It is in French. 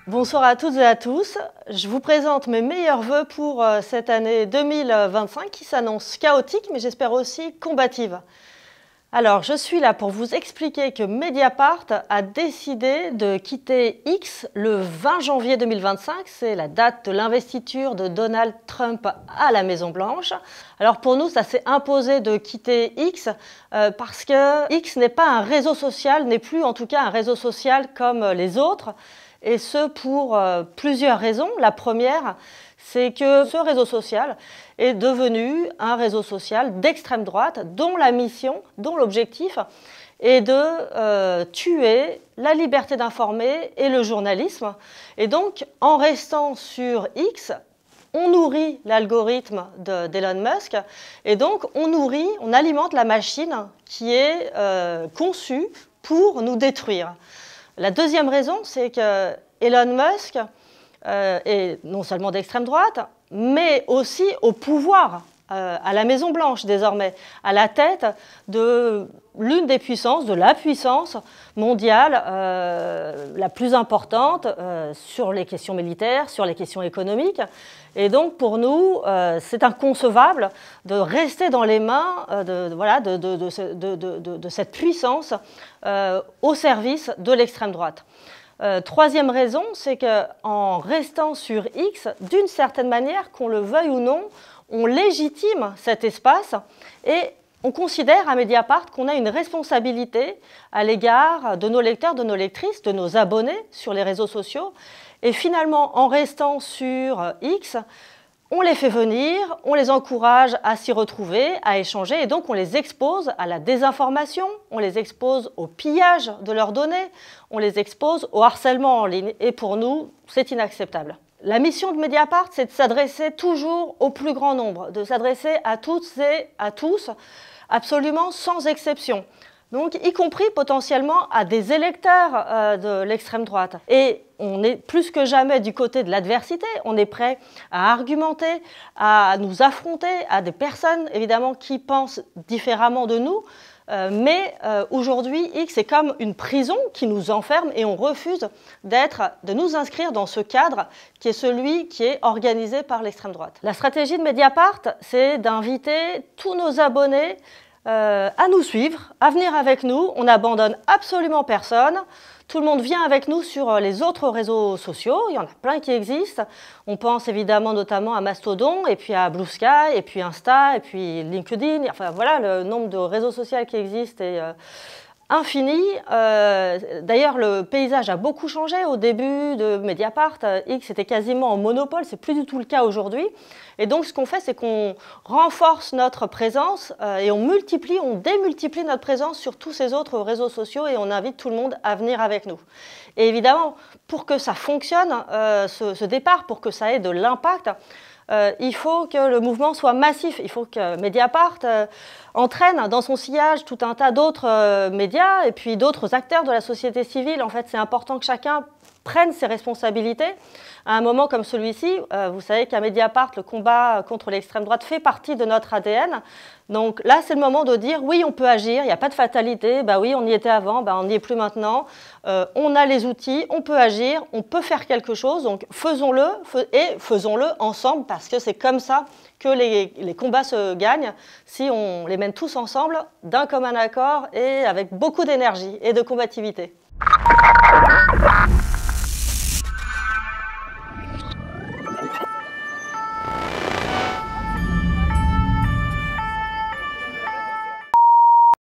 Bonsoir à toutes et à tous. Je vous présente mes meilleurs vœux pour cette année 2025 qui s'annonce chaotique, mais j'espère aussi combative. Alors, je suis là pour vous expliquer que Mediapart a décidé de quitter X le 20 janvier 2025. C'est la date de l'investiture de Donald Trump à la Maison-Blanche. Alors pour nous, ça s'est imposé de quitter X parce que X n'est pas un réseau social, n'est plus en tout cas un réseau social comme les autres. Et ce pour plusieurs raisons. La première, c'est que ce réseau social est devenu un réseau social d'extrême droite dont la mission, dont l'objectif est de tuer la liberté d'informer et le journalisme. Et donc, en restant sur X, on nourrit l'algorithme d'Elon Musk et donc on alimente la machine qui est conçue pour nous détruire. La deuxième raison, c'est que Elon Musk est non seulement d'extrême droite, mais aussi au pouvoir, à la Maison-Blanche désormais, à la tête de l'une des puissances, de la puissance mondiale la plus importante sur les questions militaires, sur les questions économiques. Et donc pour nous, c'est inconcevable de rester dans les mains de cette puissance au service de l'extrême droite. Troisième raison, c'est qu'en restant sur X, d'une certaine manière, qu'on le veuille ou non, on légitime cet espace et on considère à Mediapart qu'on a une responsabilité à l'égard de nos lecteurs, de nos lectrices, de nos abonnés sur les réseaux sociaux. Et finalement, en restant sur X, on les fait venir, on les encourage à s'y retrouver, à échanger, et donc on les expose à la désinformation, on les expose au pillage de leurs données, on les expose au harcèlement en ligne. Et pour nous, c'est inacceptable. La mission de Mediapart, c'est de s'adresser toujours au plus grand nombre, de s'adresser à toutes et à tous, absolument sans exception. Donc, y compris potentiellement à des électeurs de l'extrême droite. Et on est plus que jamais du côté de l'adversité, on est prêt à argumenter, à nous affronter à des personnes, évidemment, qui pensent différemment de nous. Mais aujourd'hui, X est comme une prison qui nous enferme et on refuse de nous inscrire dans ce cadre qui est celui qui est organisé par l'extrême droite. La stratégie de Mediapart, c'est d'inviter tous nos abonnés à nous suivre, à venir avec nous. On n'abandonne absolument personne. Tout le monde vient avec nous sur les autres réseaux sociaux. Il y en a plein qui existent. On pense évidemment notamment à Mastodon, et puis à Blue Sky, et puis Insta, et puis LinkedIn. Enfin voilà, le nombre de réseaux sociaux qui existent est infini. D'ailleurs, le paysage a beaucoup changé. Au début de Mediapart, X était quasiment en monopole. C'est plus du tout le cas aujourd'hui. Et donc, ce qu'on fait, c'est qu'on renforce notre présence et on démultiplie notre présence sur tous ces autres réseaux sociaux et on invite tout le monde à venir avec nous. Et évidemment, pour que ça fonctionne, ce départ, pour que ça ait de l'impact, il faut que le mouvement soit massif. Il faut que Mediapart entraîne dans son sillage tout un tas d'autres médias et puis d'autres acteurs de la société civile. En fait, c'est important que chacun prenne ses responsabilités. À un moment comme celui-ci, vous savez qu'à Mediapart, le combat contre l'extrême droite fait partie de notre ADN. Donc là, c'est le moment de dire oui, on peut agir, il n'y a pas de fatalité. Bah oui, on y était avant, bah on n'y est plus maintenant. On a les outils, on peut agir, on peut faire quelque chose. Donc faisons-le et faisons-le ensemble parce que c'est comme ça que les combats se gagnent si on les mène tous ensemble d'un commun accord et avec beaucoup d'énergie et de combativité.